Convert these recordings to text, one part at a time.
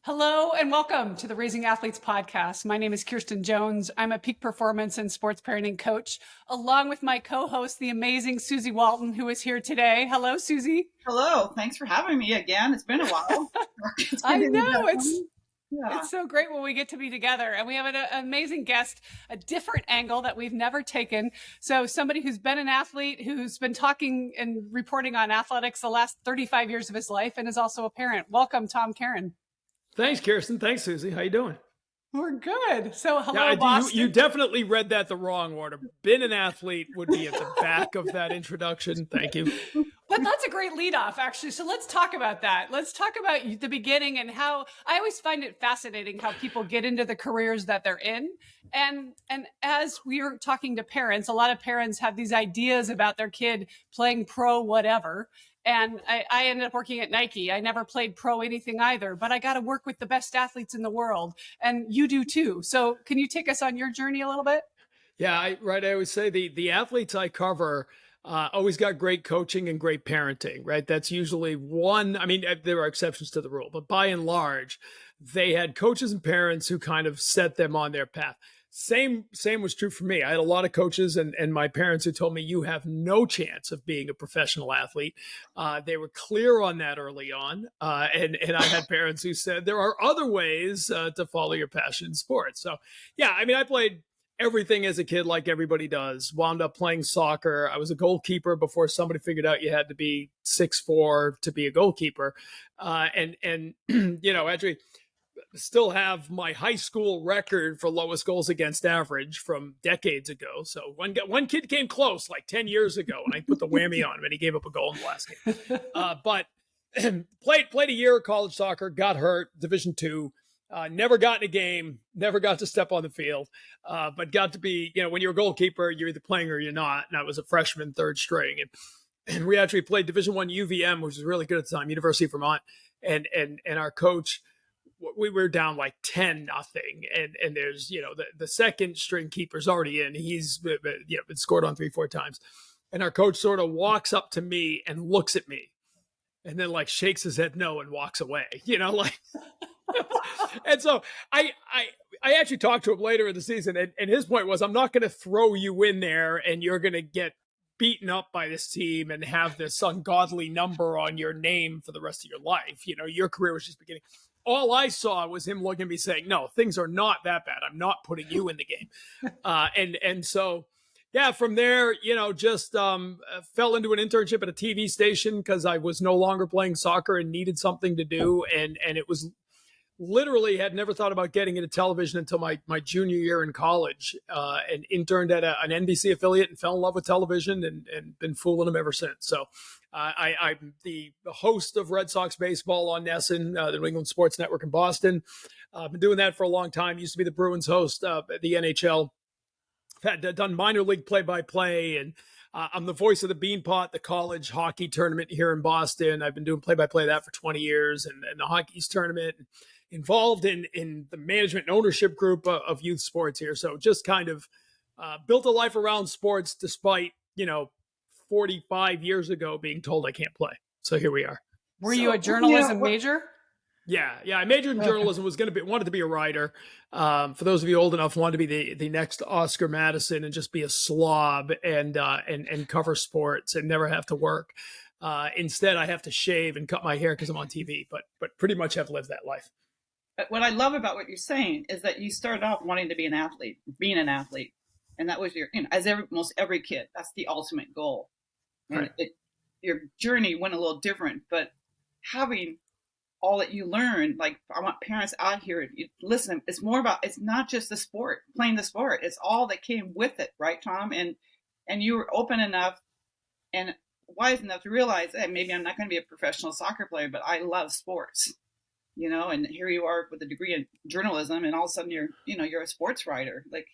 Hello and welcome to the Raising Athletes podcast. My name is Kirsten Jones. I'm a peak performance and sports parenting coach, along with my co-host, the amazing Susie Walton, who is here today. Hello, Susie. Hello. Thanks for having me again. It's been a while. I know Yeah. it's so great when we get to be together, and we have an amazing guest, a different angle that we've never taken. So somebody who's been an athlete, who's been talking and reporting on athletics the last 35 years of his life, and is also a parent. Welcome, Tom Caron. Thanks, Kirsten. Thanks, Susie. How you doing? We're good. So hello, Yeah, Boston. you definitely read that the wrong order. Been an athlete would be at the back of that introduction. Thank you. But that's a great lead off, actually. So let's talk about that. Let's talk about the beginning and how I always find it fascinating how people get into the careers that they're in. And as we are talking to parents, a lot of parents have these ideas about their kid playing pro whatever. And I ended up working at Nike. I never played pro anything either, but I got to work with the best athletes in the world. And you do too. So can you take us on your journey a little bit? Yeah, I always say the athletes I cover always got great coaching and great parenting, right? That's usually one. I mean, there are exceptions to the rule, but by and large, they had coaches and parents who kind of set them on their path. Same was true for me. I had a lot of coaches and my parents who told me you have no chance of being a professional athlete. They were clear on that early on. And I had parents who said there are other ways to follow your passion in sports. So, yeah, I mean, I played everything as a kid like everybody does. Wound up playing soccer. I was a goalkeeper before somebody figured out you had to be 6'4" to be a goalkeeper. And actually, still have my high school record for lowest goals against average from decades ago. So one kid came close like 10 years ago, and I put the whammy on him, and he gave up a goal in the last game. But played a year of college soccer, got hurt, Division II, never got in a game, never got to step on the field, but got to be, when you're a goalkeeper, you're either playing or you're not. And I was a freshman, third string. And we actually played Division I UVM, which was really good at the time, University of Vermont. And our coach, we were down like 10-0. And there's, the second string keeper's already in. He's been scored on 3-4 times. And our coach sort of walks up to me and looks at me and then like shakes his head no and walks away, And so I actually talked to him later in the season, and his point was, I'm not going to throw you in there and you're going to get beaten up by this team and have this ungodly number on your name for the rest of your life. Your career was just beginning. All I saw was him looking at me saying, no, things are not that bad. I'm not putting you in the game. And so, yeah, from there, just fell into an internship at a TV station because I was no longer playing soccer and needed something to do. And it was literally had never thought about getting into television until my junior year in college, and interned at an NBC affiliate and fell in love with television and been fooling them ever since. So I'm the host of Red Sox baseball on NESN, the New England Sports Network in Boston. I've been doing that for a long time. Used to be the Bruins host at the NHL. I've done minor league play-by-play, and I'm the voice of the Beanpot, the college hockey tournament here in Boston. I've been doing play-by-play of that for 20 years, and the Hockey's tournament, involved in the management and ownership group of youth sports here. So just kind of built a life around sports despite, 45 years ago being told I can't play. So here we are. Were you a journalism major? Yeah. I majored in journalism, wanted to be a writer. For those of you old enough, wanted to be the next Oscar Madison and just be a slob and cover sports and never have to work. Instead, I have to shave and cut my hair because I'm on TV, but pretty much have lived that life. What I love about what you're saying is that you started off wanting to be an athlete, being an athlete. And that was your, most every kid, that's the ultimate goal. And Right. Your journey went a little different, but having all that you learned, like I want parents out here, listen, it's not just the sport, playing the sport. It's all that came with it. Right, Tom? And you were open enough and wise enough to realize that maybe I'm not going to be a professional soccer player, but I love sports, and here you are with a degree in journalism, and all of a sudden you're a sports writer. Like,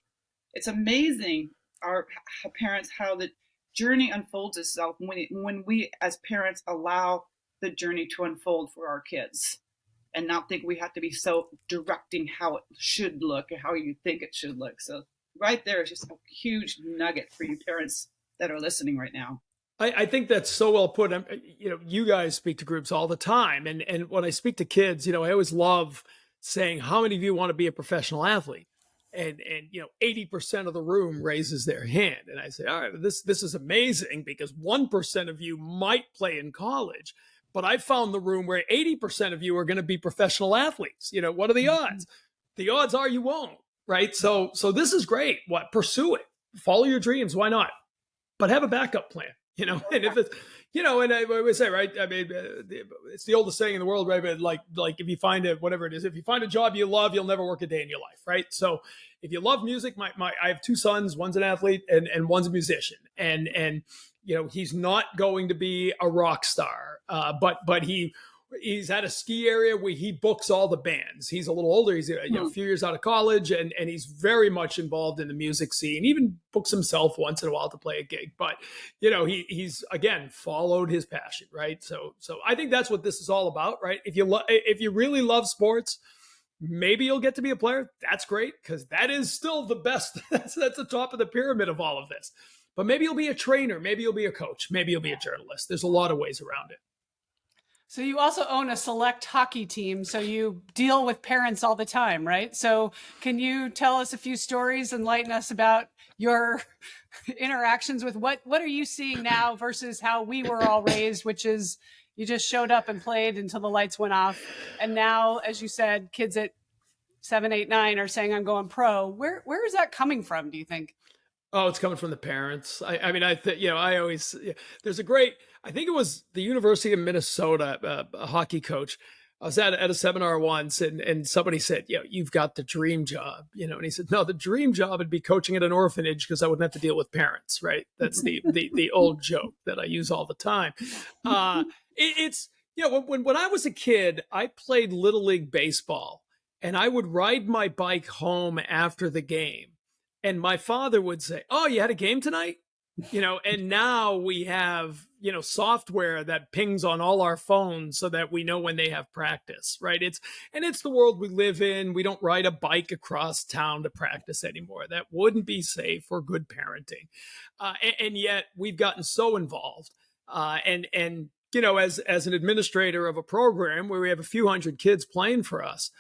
it's amazing how the journey unfolds itself when we as parents allow the journey to unfold for our kids and not think we have to be so directing how it should look and how you think it should look. So right there is just a huge nugget for you parents that are listening right now. I think that's so well put. You guys speak to groups all the time. And when I speak to kids, I always love saying, how many of you want to be a professional athlete? And 80% of the room raises their hand. And I say, all right, this is amazing, because 1% of you might play in college, but I found the room where 80% of you are going to be professional athletes. What are the odds? The odds are you won't, right? So this is great. Pursue it, follow your dreams. Why not? But have a backup plan, and if it's, and I always say, right, I mean, it's the oldest saying in the world, right? But like if you find whatever it is, if you find a job you love, you'll never work a day in your life, right? So if you love music, I have two sons, one's an athlete and one's a musician, and he's not going to be a rock star, but he's at a ski area where he books all the bands. He's a little older. He's a few years out of college, and he's very much involved in the music scene. Even books himself once in a while to play a gig. But he's again followed his passion, right? So I think that's what this is all about, right? If you really love sports, maybe you'll get to be a player. That's great, because that is still the best. That's the top of the pyramid of all of this. But maybe you'll be a trainer. Maybe you'll be a coach. Maybe you'll be a journalist. There's a lot of ways around it. So you also own a select hockey team, so you deal with parents all the time, right? So can you tell us a few stories, enlighten us about your interactions with what are you seeing now versus how we were all raised, which is you just showed up and played until the lights went off. And now, as you said, kids at 7, 8, 9 are saying, I'm going pro. Where is that coming from, do you think? Oh, it's coming from the parents. There's a great, I think it was the University of Minnesota, a hockey coach. I was at a seminar once, and somebody said, you've got the dream job, and he said, no, the dream job would be coaching at an orphanage, because I wouldn't have to deal with parents, right? That's the old joke that I use all the time. It's when I was a kid, I played Little League baseball, and I would ride my bike home after the game. And my father would say, oh, you had a game tonight? And now we have, software that pings on all our phones so that we know when they have practice, right? It's the world we live in. We don't ride a bike across town to practice anymore. That wouldn't be safe or good parenting. And yet we've gotten so involved. As an administrator of a program where we have a few hundred kids playing for us,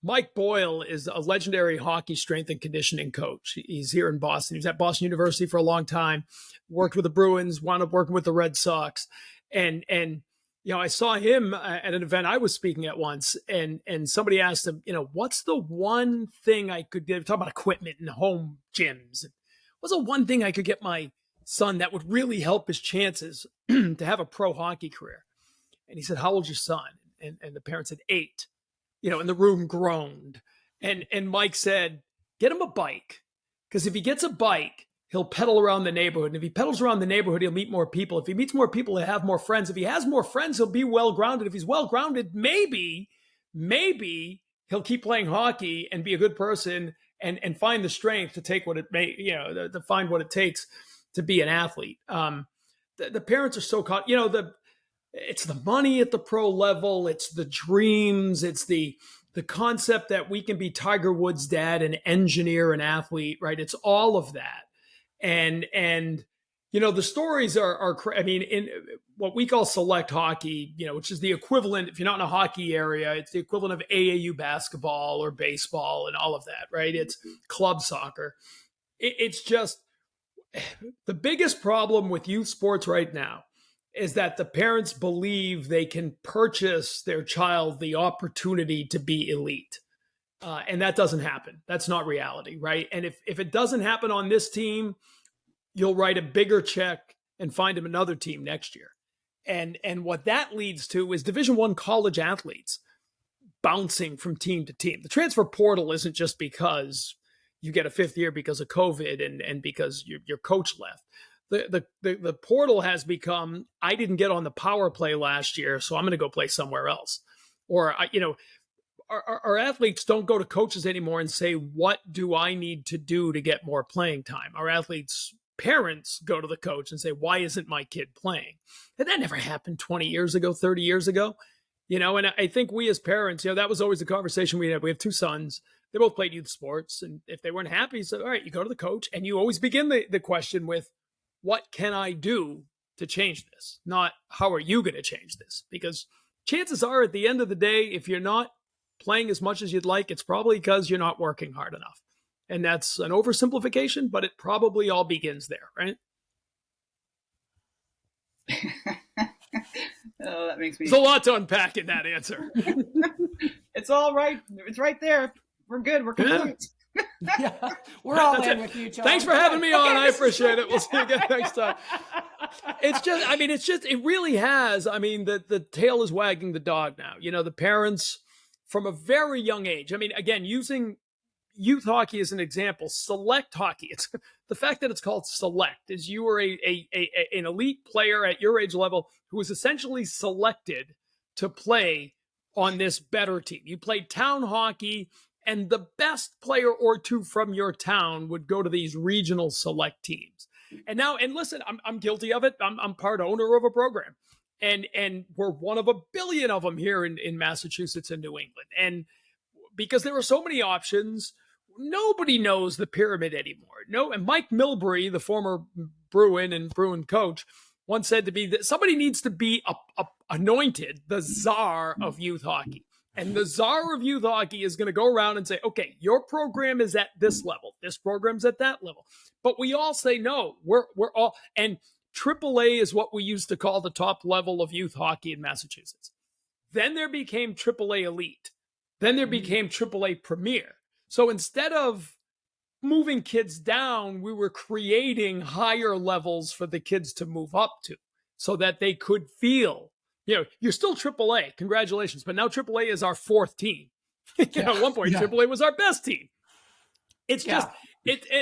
Mike Boyle is a legendary hockey strength and conditioning coach. He's here in Boston. He was at Boston University for a long time, worked with the Bruins, wound up working with the Red Sox. And I saw him at an event I was speaking at once, and somebody asked him, what's the one thing I could do? Talk about equipment and home gyms. What's the one thing I could get my son that would really help his chances to have a pro hockey career? And he said, how old's your son? And the parent said, 8. And the room groaned. And Mike said, get him a bike. Because if he gets a bike, he'll pedal around the neighborhood. And if he pedals around the neighborhood, he'll meet more people. If he meets more people, he'll have more friends. If he has more friends, he'll be well-grounded. If he's well-grounded, maybe he'll keep playing hockey and be a good person and find the strength to take what it may, to find what it takes to be an athlete. The parents are so caught, it's the money at the pro level. It's the dreams. It's the concept that we can be Tiger Woods' dad, an engineer, an athlete, right? It's all of that. And the stories are in what we call select hockey, which is the equivalent, if you're not in a hockey area, it's the equivalent of AAU basketball or baseball and all of that, right? It's club soccer. It's just the biggest problem with youth sports right now is that the parents believe they can purchase their child the opportunity to be elite. And that doesn't happen. That's not reality, right? And if it doesn't happen on this team, you'll write a bigger check and find him another team next year. And what that leads to is Division I college athletes bouncing from team to team. The transfer portal isn't just because you get a 5th year because of COVID and because your coach left. The portal has become, I didn't get on the power play last year, so I'm going to go play somewhere else. Or, our athletes don't go to coaches anymore and say, what do I need to do to get more playing time? Our athletes' parents go to the coach and say, why isn't my kid playing? And that never happened 20 years ago, 30 years ago. And I think we as parents, that was always the conversation we had. We have 2 sons. They both played youth sports. And if they weren't happy, so all right, you go to the coach. And you always begin the question with, what can I do to change this? Not how are you going to change this? Because chances are at the end of the day, if you're not playing as much as you'd like, it's probably because you're not working hard enough. And that's an oversimplification, but it probably all begins there, right? Oh, that makes me... There's a lot to unpack in that answer. It's all right. It's right there. We're good. We're complete. Yeah, we're all in with you, John. Thanks for having me on. I appreciate it. We'll see you again next time. It really has. I mean, the tail is wagging the dog now. You know, the parents from a very young age. I mean, again, using youth hockey as an example, select hockey. It's the fact that it's called select is you were an elite player at your age level who was essentially selected to play on this better team. You played town hockey, and the best player or two from your town would go to these regional select teams. And listen, I'm guilty of it. I'm part owner of a program, and we're one of a billion of them here in Massachusetts and New England. And because there are so many options, nobody knows the pyramid anymore. No, and Mike Milbury, the former Bruin coach, once said to me that somebody needs to be anointed the czar of youth hockey. And the czar of youth hockey is going to go around and say, okay, your program is at this level. This program's at that level. But we all say, no, we're all, and AAA is what we used to call the top level of youth hockey in Massachusetts. Then there became AAA Elite. Then there became AAA Premier. So instead of moving kids down, we were creating higher levels for the kids to move up to so that they could feel, you're still AAA. Congratulations. But now AAA is our fourth team. At one point, AAA was our best team. It's just,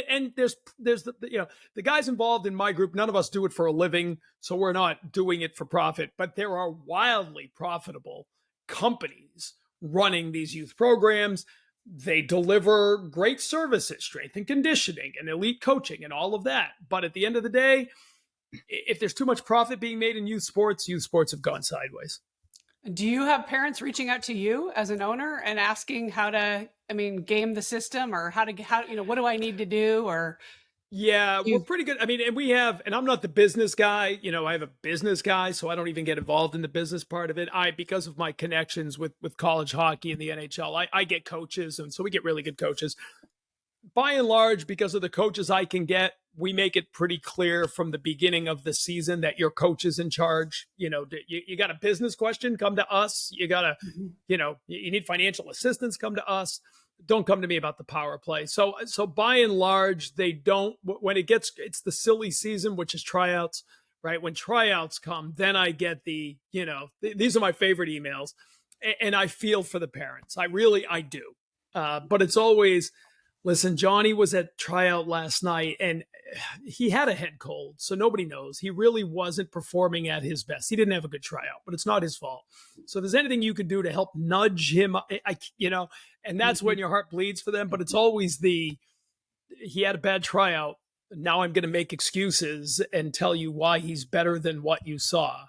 and there's the guys involved in my group, none of us do it for a living, so we're not doing it for profit, but there are wildly profitable companies running these youth programs. They deliver great services, strength and conditioning and elite coaching and all of that. But at the end of the day, if there's too much profit being made in youth sports have gone sideways. Do you have parents reaching out to you as an owner and asking how to, game the system, or what do I need to do? Or yeah, we're pretty good. And I'm not the business guy. I have a business guy, so I don't even get involved in the business part of it. Because of my connections with college hockey and the NHL, I get coaches, and so we get really good coaches. By and large, because of the coaches I can get, we make it pretty clear from the beginning of the season that your coach is in charge. You got a business question, come to us. You got to, you need financial assistance, come to us. Don't come to me about the power play. So by and large, they don't, when it's the silly season, which is tryouts, right? When tryouts come, then I get these are my favorite emails, and I feel for the parents. I do. But it's always, listen, Johnny was at tryout last night and he had a head cold, so nobody knows. He really wasn't performing at his best. He didn't have a good tryout, but it's not his fault. So if there's anything you can do to help nudge him, and that's when your heart bleeds for them. But it's always he had a bad tryout. Now I'm going to make excuses and tell you why he's better than what you saw.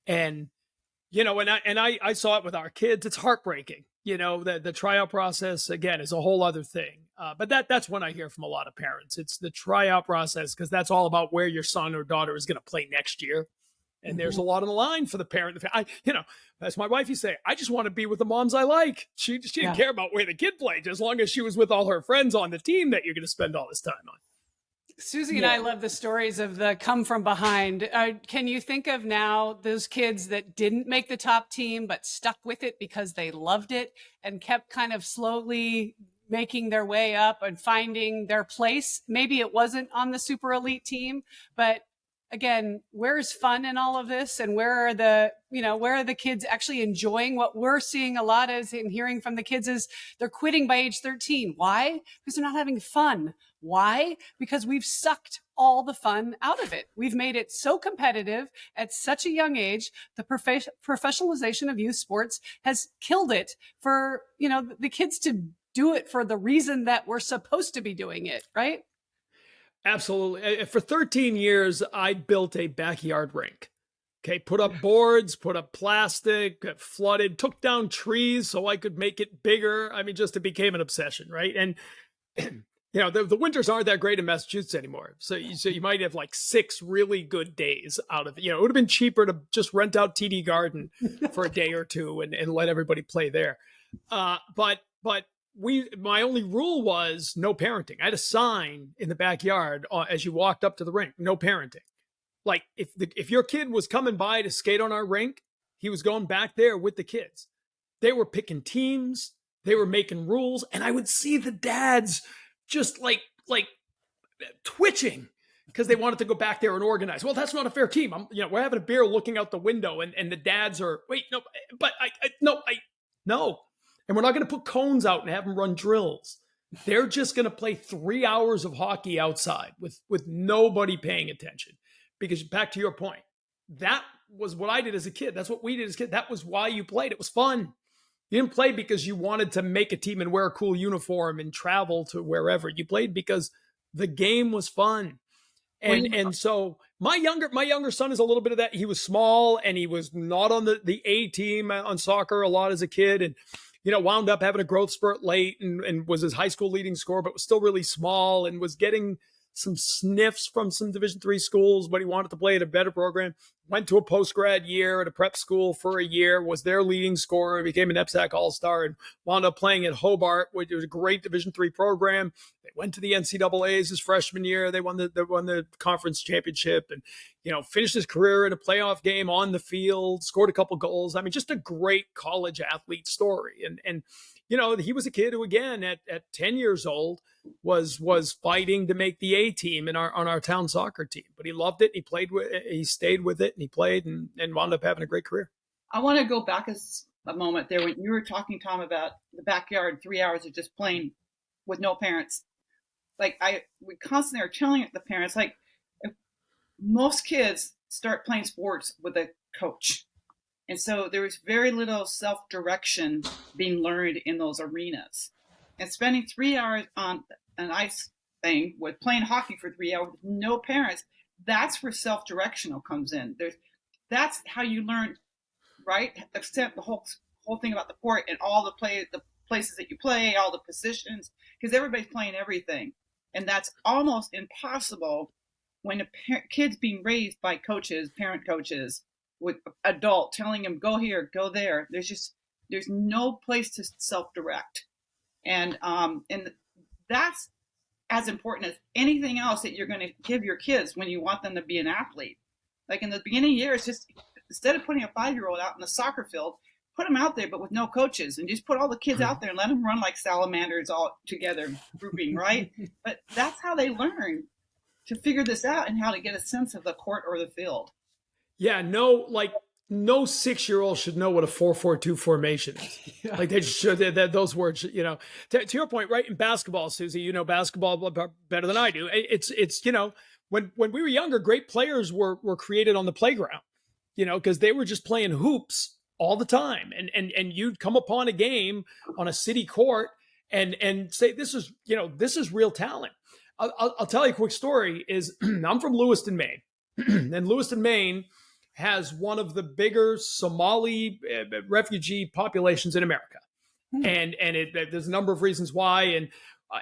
And, I saw it with our kids. It's heartbreaking. The tryout process, again, is a whole other thing. But that's when I hear from a lot of parents. It's the tryout process, because that's all about where your son or daughter is going to play next year. And there's a lot on the line for the parent. As my wife used to say, I just want to be with the moms I like. She didn't care about where the kid played, as long as she was with all her friends on the team that you're going to spend all this time on. Susie and I love the stories of the come from behind. Can you think of now those kids that didn't make the top team but stuck with it because they loved it and kept kind of slowly making their way up and finding their place? Maybe it wasn't on the super elite team, but again, where's fun in all of this? And where are the kids actually enjoying what we're seeing a lot as in hearing from the kids is they're quitting by age 13. Why? Because they're not having fun. Why? Because we've sucked all the fun out of it. We've made it so competitive at such a young age. The professionalization of youth sports has killed it for, the kids to do it for the reason that we're supposed to be doing it, right? Absolutely. For 13 years, I built a backyard rink. Okay, put up boards, put up plastic, got flooded, took down trees so I could make it bigger. It became an obsession, right? And You know, the winters aren't that great in Massachusetts anymore. So you might have like 6 really good days out of it. You know, it would have been cheaper to just rent out TD Garden for a day or two and let everybody play there. But my only rule was no parenting. I had a sign in the backyard as you walked up to the rink, no parenting. Like if your kid was coming by to skate on our rink, he was going back there with the kids. They were picking teams, they were making rules, and I would see the dads just like twitching because they wanted to go back there and organize. Well, that's not a fair team. We're having a beer looking out the window and the dads are, wait, no, but no. And we're not going to put cones out and have them run drills. They're just going to play 3 hours of hockey outside with nobody paying attention. Because back to your point, that was what I did as a kid. That's what we did as a kid. That was why you played. It was fun. You didn't play because you wanted to make a team and wear a cool uniform and travel to wherever. You played because the game was fun. And so my younger son is a little bit of that. He was small and he was not on the A team on soccer a lot as a kid, and wound up having a growth spurt late and was his high school leading scorer, but was still really small and was getting some sniffs from some Division III schools, but he wanted to play at a better program. Went to a post-grad year at a prep school for a year, was their leading scorer, became an EPSAC All-Star, and wound up playing at Hobart, which was a great Division III program. They went to the NCAAs his freshman year. They won the conference championship and, finished his career in a playoff game on the field, scored a couple goals. I mean, just a great college athlete story. And he was a kid who, again, at 10 years old, was fighting to make the A team on our town soccer team, but he loved it. He stayed with it and he played and wound up having a great career. I want to go back a moment there when you were talking, Tom, about the backyard, 3 hours of just playing with no parents. We constantly are telling the parents, if most kids start playing sports with a coach. And so there was very little self-direction being learned in those arenas. And spending 3 hours on an ice thing with playing hockey for 3 hours with no parents, that's where self-directional comes in. That's how you learn, right? Except the whole thing about the court and all the places that you play, all the positions, because everybody's playing everything. And that's almost impossible when a kid's being raised by coaches, parent coaches, with adult telling them, go here, go there. There's no place to self-direct. And that's as important as anything else that you're going to give your kids when you want them to be an athlete. Like in the beginning of the year, it's just, instead of putting a 5-year-old out in the soccer field, put them out there, but with no coaches, and just put all the kids out there and let them run like salamanders all together, grouping, right? But that's how they learn to figure this out and how to get a sense of the court or the field. Yeah, no 6-year-old should know what a 4-4-2 formation is. Yeah. Like they should, those words, to your point, right? In basketball, Susie, you know basketball better than I do. It's when we were younger, great players were created on the playground, because they were just playing hoops all the time. And you'd come upon a game on a city court and say, this is real talent. I'll tell you a quick story is I'm from Lewiston, Maine. And Lewiston, Maine has one of the bigger Somali refugee populations in America. And there's a number of reasons why. And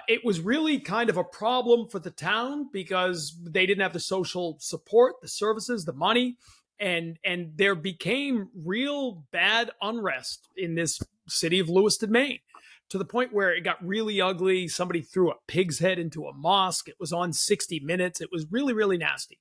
it was really kind of a problem for the town because they didn't have the social support, the services, the money. And there became real bad unrest in this city of Lewiston, Maine, to the point where it got really ugly. Somebody threw a pig's head into a mosque. It was on 60 Minutes. It was really, really nasty.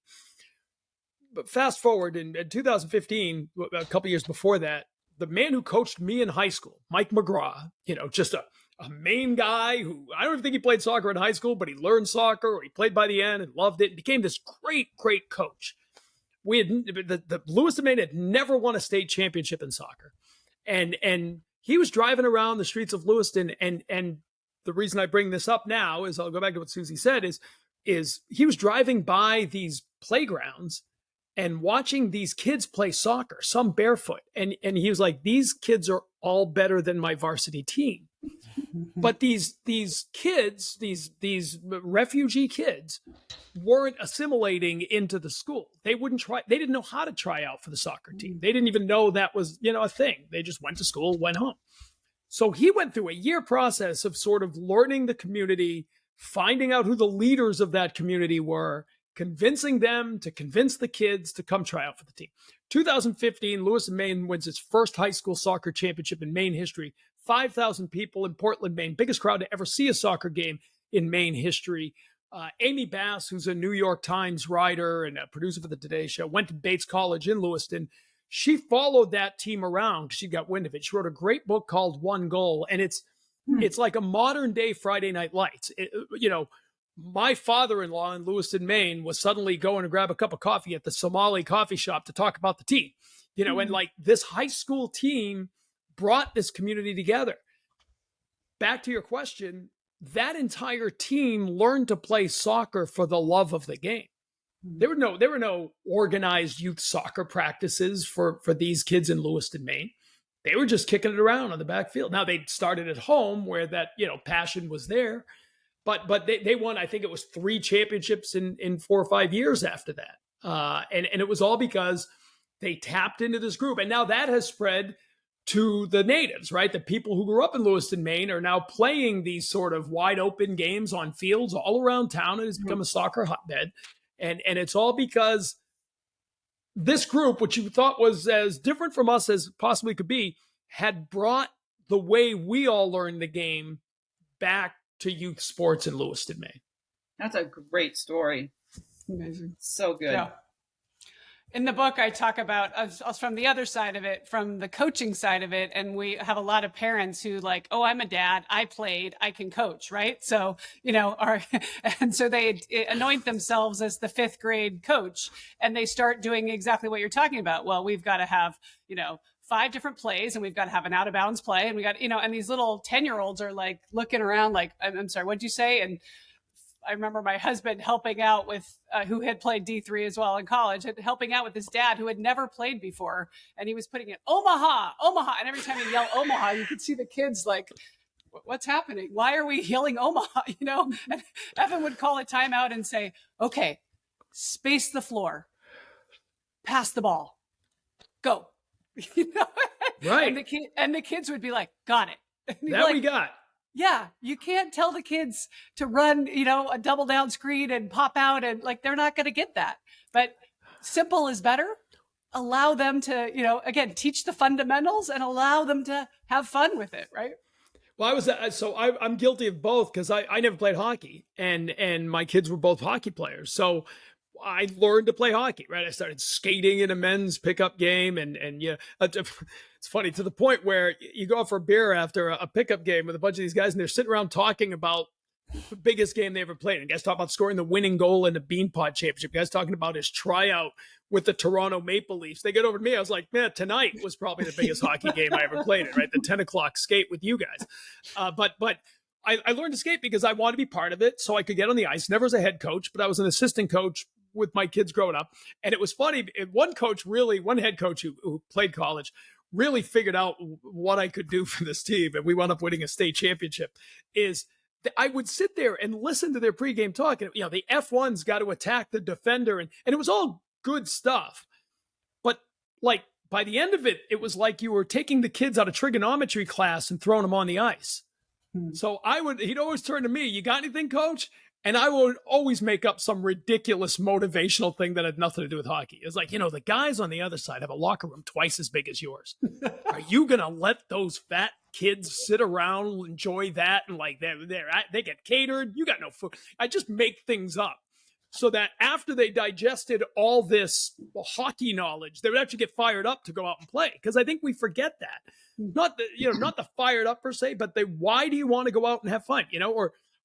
But fast forward in 2015, a couple years before that, the man who coached me in high school, Mike McGraw, just a Maine guy who I don't even think he played soccer in high school, but he learned soccer or he played by the end and loved it and became this great, great coach. The Lewiston, Maine had never won a state championship in soccer. And he was driving around the streets of Lewiston. And the reason I bring this up now is I'll go back to what Susie said is he was driving by these playgrounds and watching these kids play soccer, some barefoot. And he was like, these kids are all better than my varsity team. But these kids, these refugee kids weren't assimilating into the school. They didn't know how to try out for the soccer team. They didn't even know that was, a thing. They just went to school, went home. So he went through a year process of sort of learning the community, finding out who the leaders of that community were, convincing them to convince the kids to come try out for the team. 2015, Lewis and Maine wins its first high school soccer championship in Maine history. 5,000 people in Portland, Maine, biggest crowd to ever see a soccer game in Maine history. Amy Bass, who's a New York Times writer and a producer for the Today Show, went to Bates College in Lewiston. She followed that team around. She got wind of it. She wrote a great book called One Goal, and it's like a modern day Friday Night Lights. My father-in-law in Lewiston, Maine, was suddenly going to grab a cup of coffee at the Somali coffee shop to talk about the team. And like this high school team brought this community together. Back to your question, that entire team learned to play soccer for the love of the game. There were no organized youth soccer practices for these kids in Lewiston, Maine. They were just kicking it around on the backfield. Now they started at home where that, passion was there, but they won, I think it was 3 championships in 4 or 5 years after that. And it was all because they tapped into this group. And now that has spread to the natives, right? The people who grew up in Lewiston, Maine are now playing these sort of wide open games on fields all around town. It has become a soccer hotbed. And it's all because this group, which you thought was as different from us as possibly could be, had brought the way we all learned the game back to youth sports in Lewiston, Maine. That's a great story. Amazing. So good. Yeah. In the book, I talk about from the other side of it, from the coaching side of it. And we have a lot of parents who like, oh, I'm a dad. I played. I can coach. Right. So, and so they anoint themselves as the 5th grade coach, and they start doing exactly what you're talking about. Well, we've got to have, 5 different plays, and we've got to have an out of bounds play. And we got, and these little 10-year-olds are like looking around like, I'm sorry, what'd you say? And I remember my husband helping out with, who had played D3 as well in college, helping out with his dad who had never played before. And he was putting it, Omaha. And every time he yelled Omaha, you could see the kids like, what's happening? Why are we yelling Omaha? And Evan would call a timeout and say, okay, space the floor, pass the ball, go. Right. And the kids would be like, got it. That we got. Yeah, you can't tell the kids to run, a double down screen and pop out, and like they're not going to get that. But simple is better. Allow them to, again, teach the fundamentals and allow them to have fun with it, right? Well, I'm guilty of both because I never played hockey, and my kids were both hockey players. So I learned to play hockey, right? I started skating in a men's pickup game, and it's funny to the point where you go out for a beer after a pickup game with a bunch of these guys, and they're sitting around talking about the biggest game they ever played. And guys talk about scoring the winning goal in the Beanpot Championship. Guys talking about his tryout with the Toronto Maple Leafs. They get over to me. I was like, man, tonight was probably the biggest hockey game I ever played in, right? The 10 o'clock skate with you guys. But I learned to skate because I wanted to be part of it so I could get on the ice. Never as a head coach, but I was an assistant coach with my kids growing up. And it was funny. One head coach who played college really figured out what I could do for this team. And we wound up winning a state championship. Is I would sit there and listen to their pregame talk. And, the F1's got to attack the defender. And it was all good stuff. But like by the end of it, it was like you were taking the kids out of trigonometry class and throwing them on the ice. So he'd always turn to me, you got anything, coach? And I would always make up some ridiculous motivational thing that had nothing to do with hockey. It's like, the guys on the other side have a locker room twice as big as yours. Are you going to let those fat kids sit around, enjoy that? And like, they get catered. You got no food. I just make things up so that after they digested all this hockey knowledge, they would actually get fired up to go out and play. Because I think we forget that. Not the fired up per se, but why do you want to go out and have fun?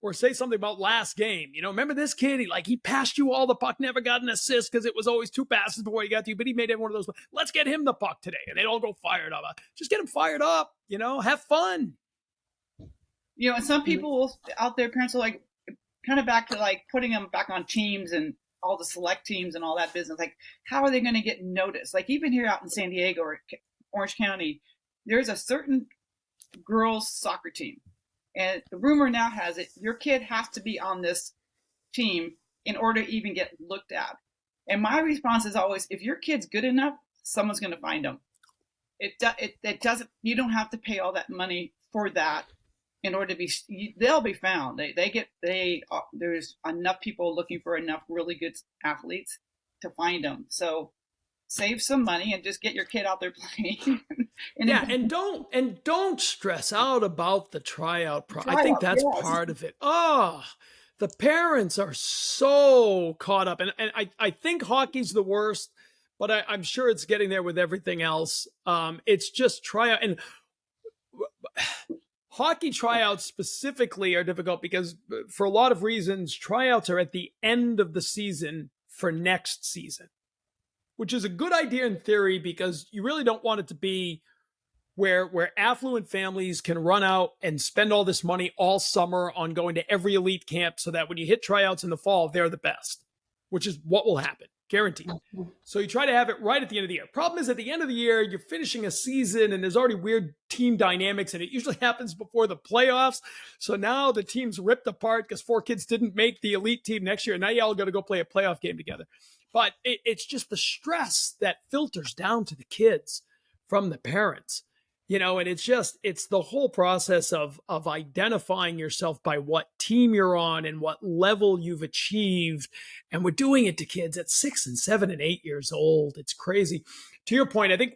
Or say something about last game. Remember this kid? He passed you all the puck, never got an assist because it was always 2 passes before he got to you, but he made every one of those. Let's get him the puck today. And they'd all go fired up. Just get him fired up, have fun. And some people out there, parents are like, kind of back to like putting them back on teams and all the select teams and all that business. Like, how are they going to get noticed? Like even here out in San Diego or Orange County, there's a certain girls soccer team. And the rumor now has it, your kid has to be on this team in order to even get looked at. And my response is always, if your kid's good enough, someone's going to find them. It doesn't, you don't have to pay all that money for that. in order to be, they'll be found. There's enough people looking for enough really good athletes to find them. So save some money and just get your kid out there playing. And don't stress out about the tryout. I think that's part of it. Oh, the parents are so caught up, and I think hockey's the worst, but I'm sure it's getting there with everything else. It's just tryout, and hockey tryouts specifically are difficult because for a lot of reasons, tryouts are at the end of the season for next season, which is a good idea in theory because you really don't want it to be where affluent families can run out and spend all this money all summer on going to every elite camp so that when you hit tryouts in the fall, they're the best, which is what will happen, guaranteed. So you try to have it right at the end of the year. Problem is at the end of the year, you're finishing a season and there's already weird team dynamics and it usually happens before the playoffs. So now the team's ripped apart because 4 kids didn't make the elite team next year. And now y'all got to go play a playoff game together. But it's just the stress that filters down to the kids from the parents. And it's the whole process of identifying yourself by what team you're on and what level you've achieved. And we're doing it to kids at 6 and 7 and 8 years old. It's crazy. To your point, I think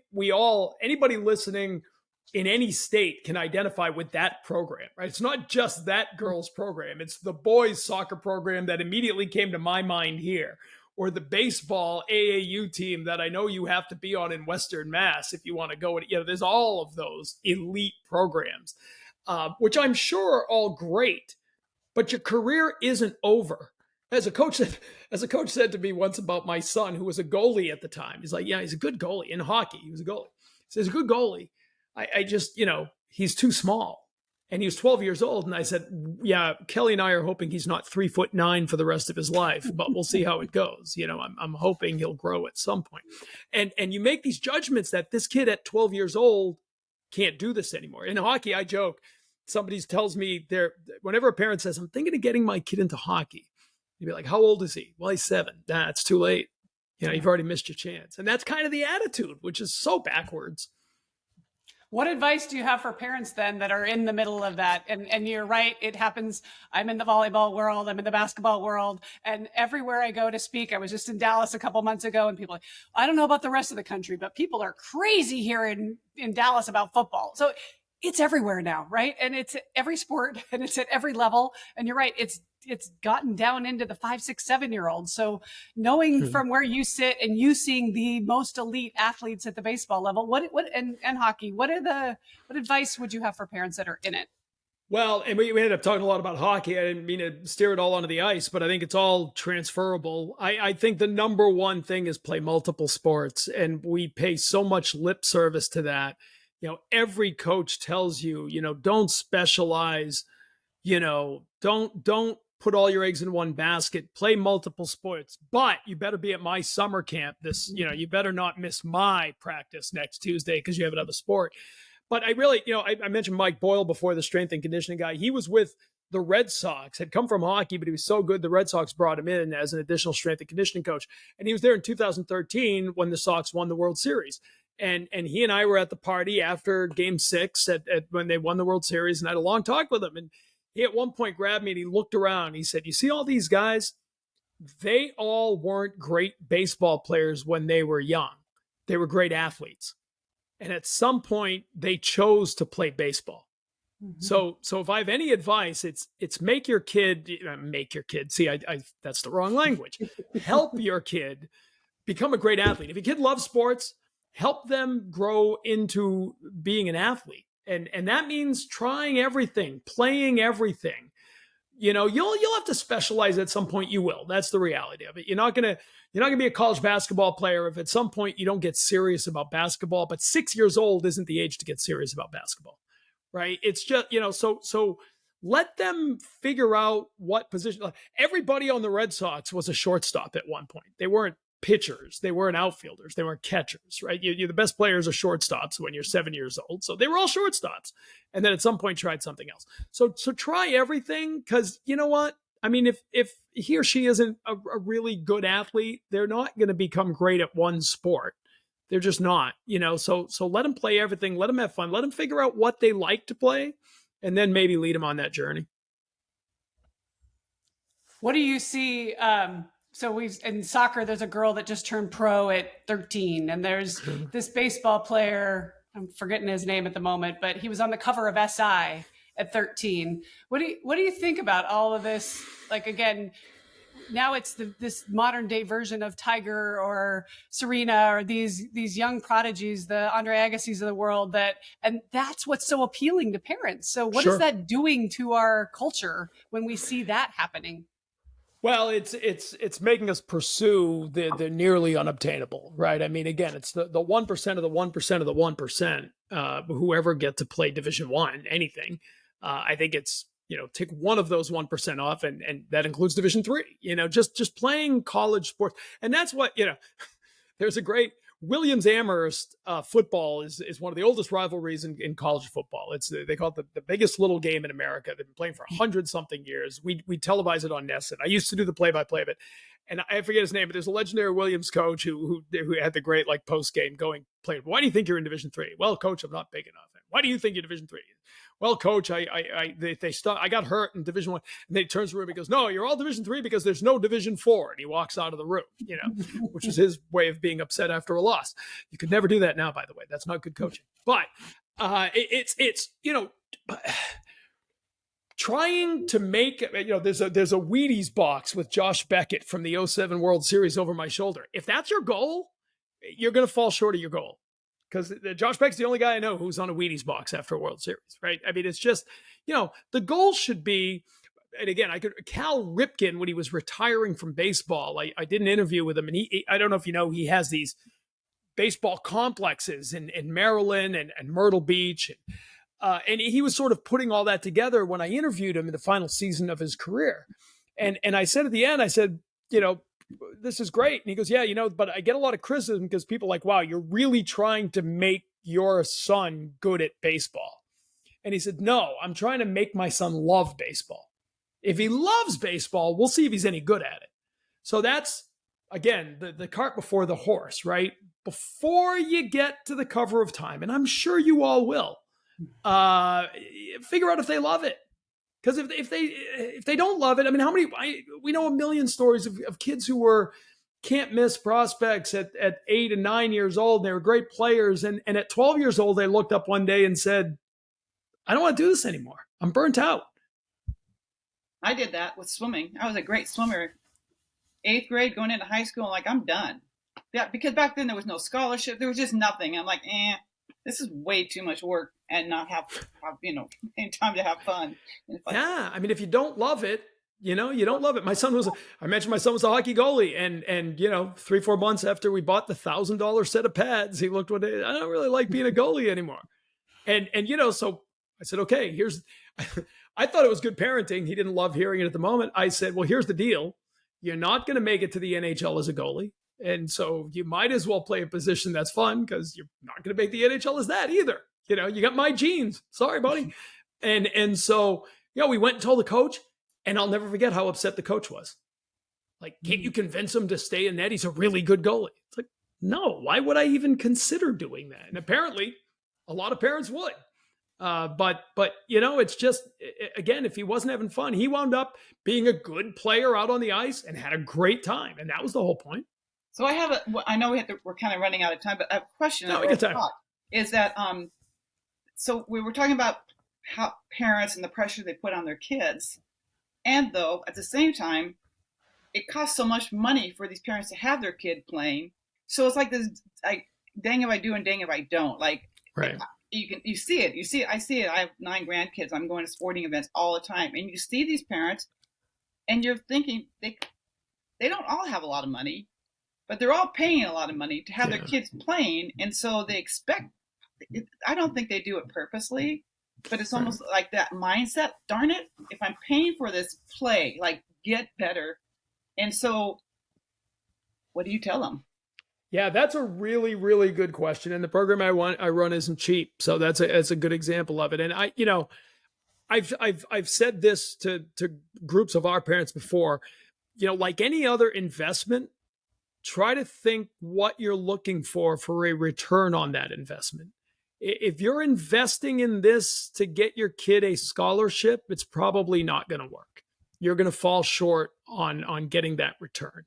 anybody listening in any state can identify with that program, right? It's not just that girls program. It's the boys soccer program that immediately came to my mind here, or the baseball AAU team that I know you have to be on in Western Mass if you want to go. There's all of those elite programs, which I'm sure are all great, but your career isn't over. As a coach said to me once about my son, who was a goalie at the time, he's like, yeah, he's a good goalie in hockey. He was a goalie. He says, a good goalie. I just, he's too small. And he was 12 years old. And I said, yeah, Kelly and I are hoping he's not 3'9" for the rest of his life, but we'll see how it goes. I'm hoping he'll grow at some point. And you make these judgments that this kid at 12 years old can't do this anymore. In hockey, I joke, somebody tells me whenever a parent says, I'm thinking of getting my kid into hockey, you'd be like, how old is he? Well, he's 7. Nah, it's too late. You've already missed your chance. And that's kind of the attitude, which is so backwards. What advice do you have for parents then that are in the middle of that? And you're right, it happens. I'm in the volleyball world, I'm in the basketball world, and everywhere I go to speak, I was just in Dallas a couple months ago, and people are like, I don't know about the rest of the country, but people are crazy here in Dallas about football. So it's everywhere now, right? And it's every sport and it's at every level. And you're right, it's gotten down into the 5, 6, 7-year-olds. So knowing from where you sit and you seeing the most elite athletes at the baseball level, and hockey, what advice would you have for parents that are in it? Well, and we ended up talking a lot about hockey. I didn't mean to steer it all onto the ice, but I think it's all transferable. I think the number one thing is play multiple sports, and we pay so much lip service to that. Every coach tells you, don't specialize, don't put all your eggs in one basket, play multiple sports, but you better be at my summer camp you better not miss my practice next Tuesday because you have another sport. But I really, I mentioned Mike Boyle before, the strength and conditioning guy. He was with the Red Sox, had come from hockey, but he was so good, the Red Sox brought him in as an additional strength and conditioning coach. And he was there in 2013 when the Sox won the World Series. And he and I were at the party after Game 6 at when they won the World Series, and I had a long talk with him. And he at one point grabbed me and he looked around. He said, you see all these guys? They all weren't great baseball players when they were young. They were great athletes. And at some point, they chose to play baseball. Mm-hmm. So if I have any advice, it's make your kid. See, I that's the wrong language. Help your kid become a great athlete. If your kid loves sports, help them grow into being an athlete. And that means trying everything, playing everything. You'll have to specialize at some point. You will. That's the reality of it. You're not gonna be a college basketball player if at some point you don't get serious about basketball. But 6 years old isn't the age to get serious about basketball, right? It's just so let them figure out what position. Everybody on the Red Sox was a shortstop at one point. They weren't pitchers, they weren't outfielders, they weren't catchers, right? You're the best players are shortstops when you're 7 years old. So they were all shortstops. And then at some point tried something else. So try everything, because you know what? I mean, if he or she isn't a really good athlete, they're not going to become great at one sport. They're just not, so let them play everything. Let them have fun. Let them figure out what they like to play and then maybe lead them on that journey. What do you see? So in soccer, there's a girl that just turned pro at 13, and there's this baseball player. I'm forgetting his name at the moment, but he was on the cover of SI at 13. What do you think about all of this? Like, again, now it's this modern day version of Tiger or Serena or these young prodigies, the Andre Agassi's of the world, and that's what's so appealing to parents. So what is that doing to our culture when we see that happening? Well, it's making us pursue the nearly unobtainable, right? I mean, again, it's the 1% of the 1% of the 1%, whoever get to play Division I, anything. I think it's, take one of those 1% off, and that includes Division III, just playing college sports. And that's what, there's a great Williams Amherst football is one of the oldest rivalries in college football. They call it the biggest little game in America. They've been playing for 100-something years. We televise it on NESN. I used to do the play-by-play of it, and I forget his name, but there's a legendary Williams coach who had the great post game playing. Why do you think you're in Division III? Well, coach, I'm not big enough. Why do you think you're Division III? Well, coach, I got hurt in Division I, and then he turns to the room and goes, no, you're all Division III because there's no Division IV, and he walks out of the room, which is his way of being upset after a loss. You could never do that now, by the way. That's not good coaching. But it's trying to make, there's a Wheaties box with Josh Beckett from the 2007 World Series over my shoulder. If that's your goal, you're going to fall short of your goal. Because Josh Beck's the only guy I know who's on a Wheaties box after a World Series, right? I mean, it's just, the goal should be, and again, Cal Ripken, when he was retiring from baseball, I did an interview with him, and I don't know if he has these baseball complexes in Maryland and Myrtle Beach. And he was sort of putting all that together when I interviewed him in the final season of his career. And I said at the end, I said, this is great. And he goes, yeah, but I get a lot of criticism because people are like, wow, you're really trying to make your son good at baseball. And he said, no, I'm trying to make my son love baseball. If he loves baseball, we'll see if he's any good at it. So that's, again, the cart before the horse, right? Before you get to the cover of Time, and I'm sure you all will, figure out if they love it. Because if they don't love it, I mean, we know a million stories of kids who were can't miss prospects at 8 and 9 years old. And they were great players. And at 12 years old, they looked up one day and said, I don't want to do this anymore. I'm burnt out. I did that with swimming. I was a great swimmer. 8th grade going into high school, I'm done. Yeah, because back then there was no scholarship. There was just nothing. I'm like, this is way too much work and not have any time to have fun. Yeah, I mean, if you don't love it, you don't love it. I mentioned my son was a hockey goalie, and 3-4 months after we bought the $1,000 set of pads, he looked one day, I don't really like being a goalie anymore. And so I said, okay, I thought it was good parenting. He didn't love hearing it at the moment. I said, well, here's the deal. You're not going to make it to the NHL as a goalie. And so you might as well play a position that's fun because you're not going to make the NHL as that either. You got my genes. Sorry, buddy. And so, we went and told the coach, and I'll never forget how upset the coach was. Like, can't you convince him to stay in net? He's a really good goalie. It's like, no, why would I even consider doing that? And apparently a lot of parents would. But it's just, again, if he wasn't having fun, he wound up being a good player out on the ice and had a great time. And that was the whole point. So I know we're kind of running out of time, but I have a question. No, we got time. Is that, so we were talking about how parents and the pressure they put on their kids. And though at the same time, it costs so much money for these parents to have their kid playing. So it's like this, dang if I do and dang if I don't. Right. You see it. I see it. I have 9 grandkids. I'm going to sporting events all the time. And you see these parents and you're thinking they don't all have a lot of money, but they're all paying a lot of money to have their kids playing. And so they expect, I don't think they do it purposely, but it's almost like that mindset. Darn it, if I'm paying for this, play, get better. And so what do you tell them? Yeah, that's a really, really good question. And the program I run isn't cheap. So that's a good example of it. And I've said this to groups of our parents before, like any other investment, try to think what you're looking for a return on that investment. If you're investing in this to get your kid a scholarship, it's probably not going to work. You're going to fall short on getting that return.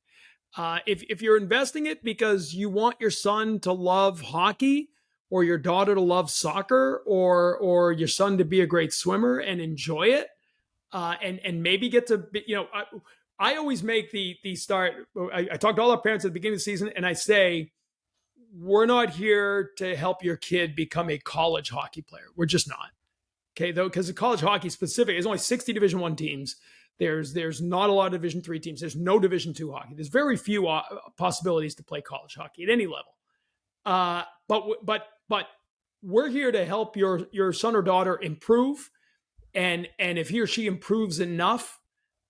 If you're investing it because you want your son to love hockey, or your daughter to love soccer, or your son to be a great swimmer and enjoy it, and maybe get to, I always make the start. I talk to all our parents at the beginning of the season, and I say, we're not here to help your kid become a college hockey player. We're just not. Okay, though, because the college hockey specific, there's only 60 Division I teams. There's not a lot of Division III teams. There's no Division II hockey. There's very few possibilities to play college hockey at any level. But we're here to help your son or daughter improve, and if he or she improves enough,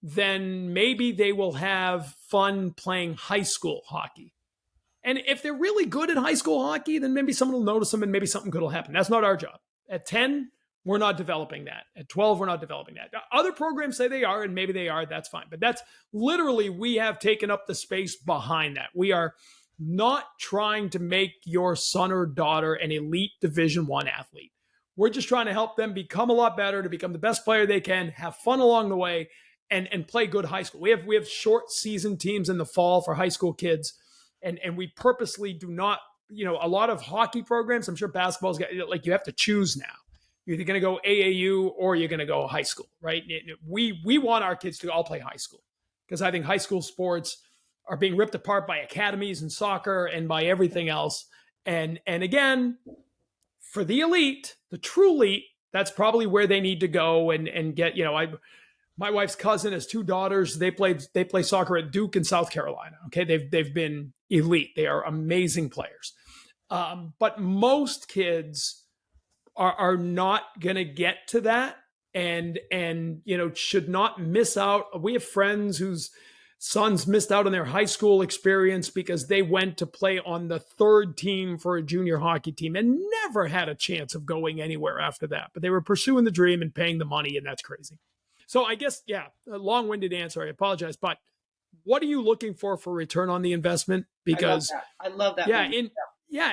then maybe they will have fun playing high school hockey. And if they're really good at high school hockey, then maybe someone will notice them and maybe something good will happen. That's not our job. At 10, we're not developing that. At 12, we're not developing that. Other programs say they are, and maybe they are. That's fine. But that's literally, we have taken up the space behind that. We are not trying to make your son or daughter an elite Division I athlete. We're just trying to help them become a lot better, to become the best player they can, have fun along the way, and play good high school. We have short season teams in the fall for high school kids. And we purposely do not, a lot of hockey programs, I'm sure basketball's got, like, you have to choose now. You're either going to go AAU or you're going to go high school, right? We want our kids to all play high school, because I think high school sports are being ripped apart by academies and soccer and by everything else. And again, for the elite, the true elite, that's probably where they need to go and get, my wife's cousin has 2 daughters. They play soccer at Duke in South Carolina. Okay, they've been elite. They are amazing players. But most kids are not going to get to that, and should not miss out. We have friends whose sons missed out on their high school experience because they went to play on the 3rd team for a junior hockey team and never had a chance of going anywhere after that. But they were pursuing the dream and paying the money, and that's crazy. So I guess, a long-winded answer. I apologize. But what are you looking for return on the investment? Because I love that.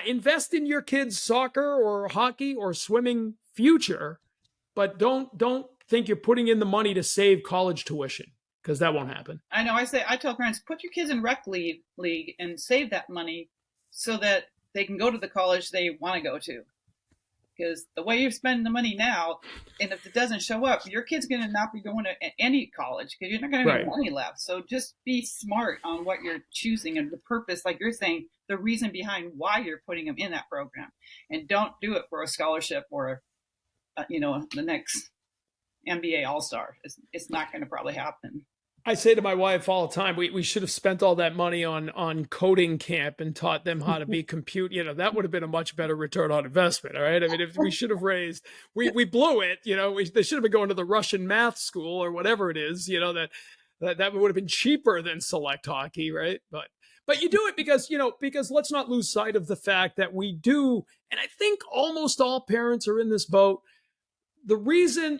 Invest in your kids' soccer or hockey or swimming future, but don't think you're putting in the money to save college tuition, because that won't happen. I know. I tell parents, put your kids in rec league and save that money so that they can go to the college they want to go to. Because the way you spend the money now, and if it doesn't show up, your kid's going to not be going to any college, because you're not going to have any money left. So just be smart on what you're choosing and the purpose, like you're saying, the reason behind why you're putting them in that program. And don't do it for a scholarship or, the next NBA All-Star. It's not going to probably happen. I say to my wife all the time, we should have spent all that money on coding camp and taught them how to be that would have been a much better return on investment. All right. I mean, if we should have raised, we blew it, they should have been going to the Russian math school or whatever it is, that would have been cheaper than select hockey. Right. But you do it because let's not lose sight of the fact that we do. And I think almost all parents are in this boat. The reason,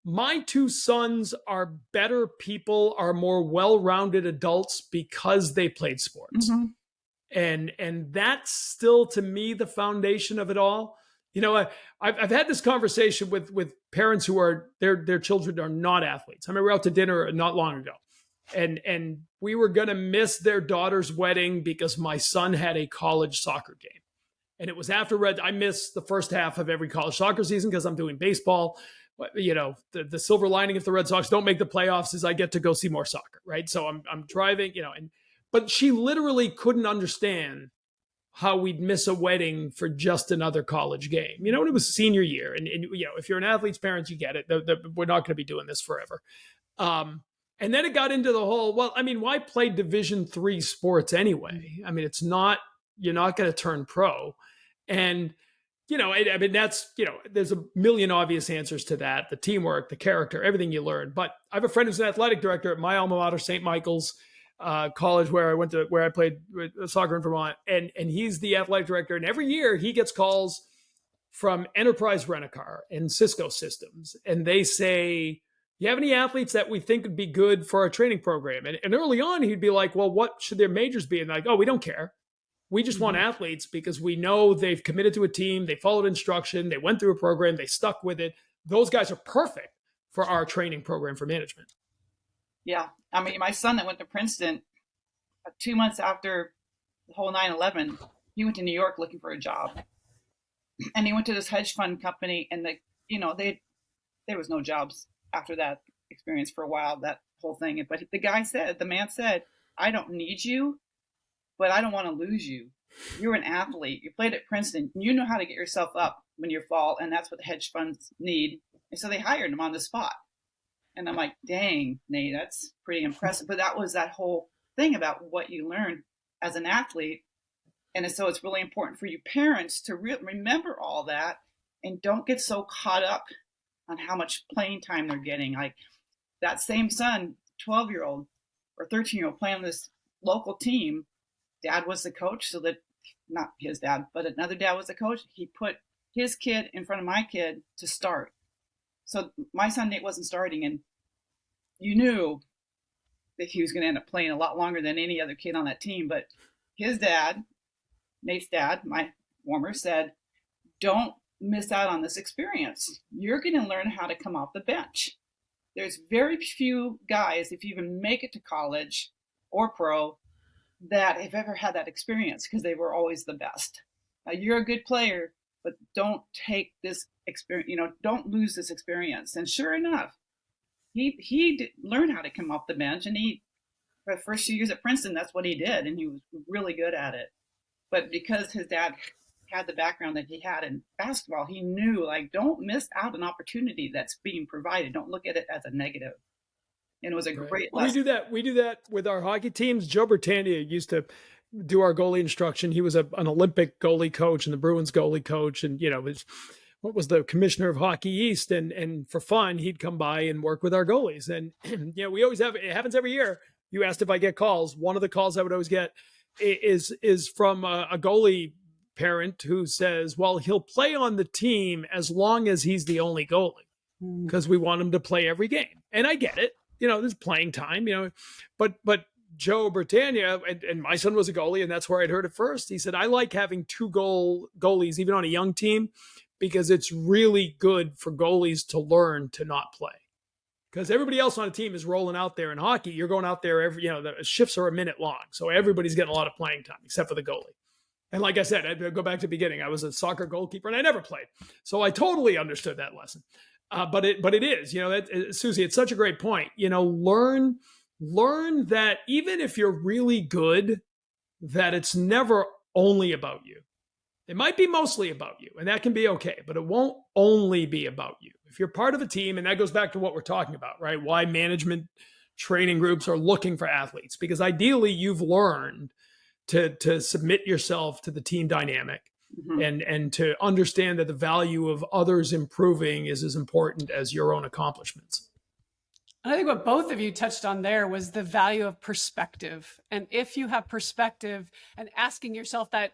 my 2 sons are better people, are more well-rounded adults because they played sports. Mm-hmm. And that's still, to me, the foundation of it all. I've had this conversation with parents who are, their children are not athletes. I remember we were out to dinner not long ago, and we were going to miss their daughter's wedding because my son had a college soccer game. And it was after I missed the first half of every college soccer season because I'm doing baseball. The silver lining if the Red Sox don't make the playoffs is I get to go see more soccer, right? So I'm driving, but she literally couldn't understand how we'd miss a wedding for just another college game, and it was senior year. And if you're an athlete's parent, you get it. We're not going to be doing this forever. And then it got into the whole, why play Division III sports anyway? I mean, it's not, you're not going to turn pro. And that's, there's a million obvious answers to that. The teamwork, the character, everything you learn. But I have a friend who's an athletic director at my alma mater, St. Michael's College, where I played soccer in Vermont. And he's the athletic director. And every year he gets calls from Enterprise Rent-A-Car and Cisco Systems. And they say, you have any athletes that we think would be good for our training program? And early on, he'd be like, well, what should their majors be? And like, oh, we don't care. We just want athletes because we know they've committed to a team, they followed instruction, they went through a program, they stuck with it. Those guys are perfect for our training program for management. Yeah. I mean, my son that went to Princeton 2 months after the whole 9/11, he went to New York looking for a job. And he went to this hedge fund company, and there was no jobs after that experience for a while, that whole thing. But the man said, I don't need you, but I don't want to lose you. You're an athlete. You played at Princeton. You know how to get yourself up when you fall, and that's what the hedge funds need. And so they hired him on the spot. And I'm like, dang, Nate, that's pretty impressive. But that was that whole thing about what you learn as an athlete. And so it's really important for you parents to remember all that and don't get so caught up on how much playing time they're getting. Like that same son, 12-year-old or 13-year-old playing on this local team, dad was the coach, so that not his dad, but another dad was the coach. He put his kid in front of my kid to start. So my son Nate wasn't starting, and you knew that he was going to end up playing a lot longer than any other kid on that team. But his dad, Nate's dad, my former, said, don't miss out on this experience. You're going to learn how to come off the bench. There's very few guys, if you even make it to college or pro, that have ever had that experience because they were always the best. You're a good player, but don't take this experience, don't lose this experience. And sure enough, he learned how to come off the bench, and for the first few years at Princeton, that's what he did, and he was really good at it. But because his dad had the background that he had in basketball, he knew, like, don't miss out an opportunity that's being provided. Don't look at it as a negative. And it was a great lesson. We do that with our hockey teams. Joe Britannia used to do our goalie instruction. He was an Olympic goalie coach and the Bruins goalie coach, and was the commissioner of Hockey East. And for fun, he'd come by and work with our goalies. And we always have, it happens every year. You asked if I get calls. One of the calls I would always get is from a goalie parent who says, well, he'll play on the team as long as he's the only goalie because we want him to play every game. And I get it. There's playing time, but Joe Britannia, and my son was a goalie, and that's where I'd heard it first. He said, I like having two goalies, even on a young team, because it's really good for goalies to learn to not play. Because everybody else on a team is rolling out there in hockey. You're going out there the shifts are a minute long. So everybody's getting a lot of playing time, except for the goalie. And like I said, I'd go back to the beginning. I was a soccer goalkeeper, and I never played. So I totally understood that lesson. But it is, Susie, it's such a great point. Learn that even if you're really good, that it's never only about you. It might be mostly about you, and that can be okay, but it won't only be about you. If you're part of a team, and that goes back to what we're talking about, right? Why management training groups are looking for athletes, because ideally you've learned to submit yourself to the team dynamic. Mm-hmm. And to understand that the value of others improving is as important as your own accomplishments. I think what both of you touched on there was the value of perspective. And if you have perspective and asking yourself that,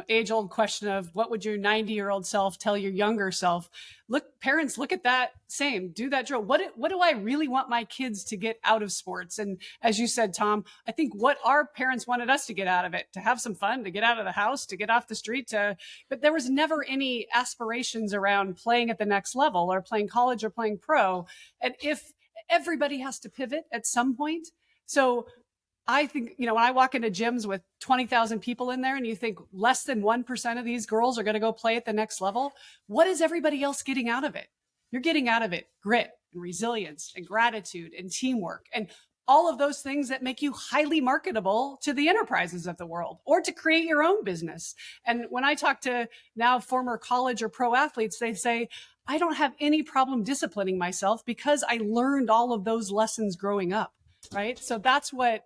age-old question of what would your 90-year-old self tell your younger self? Parents, look at that do that drill. What do I really want my kids to get out of sports? And as you said, Tom, I think what our parents wanted us to get out of it, to have some fun, to get out of the house, to get off the street, but there was never any aspirations around playing at the next level or playing college or playing pro. And if everybody has to pivot at some point. So I think, when I walk into gyms with 20,000 people in there and you think less than 1% of these girls are going to go play at the next level, what is everybody else getting out of it? You're getting out of it grit and resilience and gratitude and teamwork and all of those things that make you highly marketable to the enterprises of the world or to create your own business. And when I talk to now former college or pro athletes, they say, I don't have any problem disciplining myself because I learned all of those lessons growing up, right? So that's what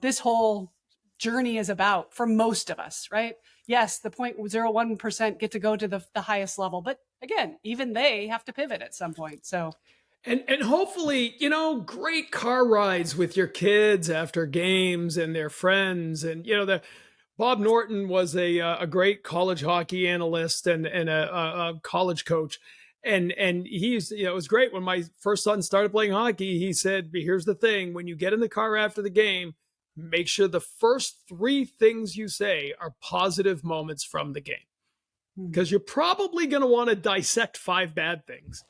this whole journey is about for most of us, right? Yes, the 0.01% get to go to the highest level. But again, even they have to pivot at some point. So, and hopefully, great car rides with your kids after games and their friends. And, Bob Norton was a great college hockey analyst and a college coach. And he's, it was great when my first son started playing hockey. He said, here's the thing, when you get in the car after the game, make sure the first 3 things you say are positive moments from the game. Because you're probably going to want to dissect 5 bad things.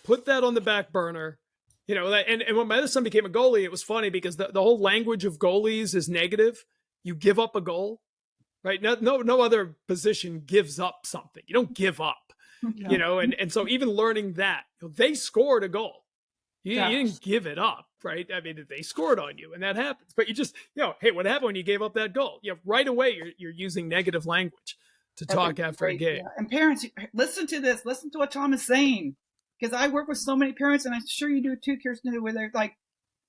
Put that on the back burner. You know, and when my other son became a goalie, it was funny because the whole language of goalies is negative. You give up a goal, right? No other position gives up something. You don't give up, you know, and so even learning that, they scored a goal. You didn't give it up, right? I mean, they scored on you, and that happens. But you just, you know, hey, what happened when you gave up that goal? You know, right away, you're using negative language to talk after a game. Yeah. And parents, listen to this. Listen to what Tom is saying. Because I work with so many parents, and I'm sure you do too, Kirsten, where they're like,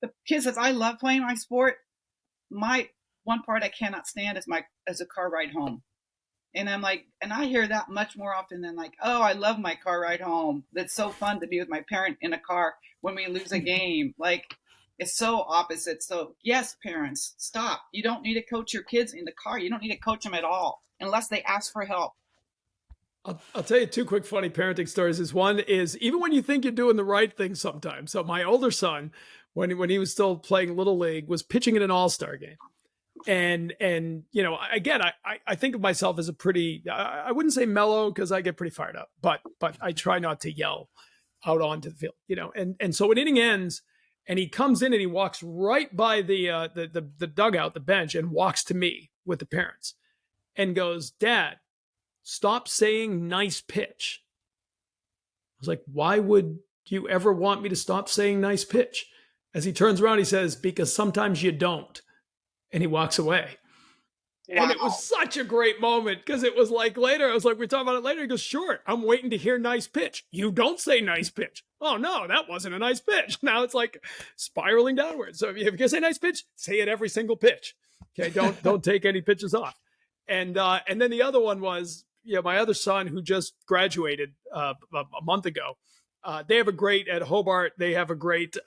the kids says, I love playing my sport. My one part I cannot stand is a car ride home. And I'm like, and I hear that much more often than like, oh, I love my car ride home. It's so fun to be with my parent in a car when we lose a game. Like, it's so opposite. So yes, parents, stop. You don't need to coach your kids in the car. You don't need to coach them at all unless they ask for help. I'll tell you 2 quick funny parenting stories. One is even when you think you're doing the right thing sometimes. So my older son, when he was still playing Little League, was pitching in an all-star game. And you know, again, I think of myself as a pretty, I wouldn't say mellow because I get pretty fired up, but I try not to yell out onto the field, you know. And so an inning ends and he comes in and he walks right by the dugout, the bench, and walks to me with the parents and goes, Dad, stop saying nice pitch. I was like, why would you ever want me to stop saying nice pitch? As he turns around, he says, because sometimes you don't. And he walks away. Wow. And it was such a great moment because it was like later, I was like, we're talking about it later. He goes, sure, I'm waiting to hear nice pitch. You don't say nice pitch. Oh no, that wasn't a nice pitch. Now it's like spiraling downwards. So if you're gonna say nice pitch, say it every single pitch. Okay, don't take any pitches off. And then the other one was, you know, my other son who just graduated a month ago. They have a great at Hobart. They have a great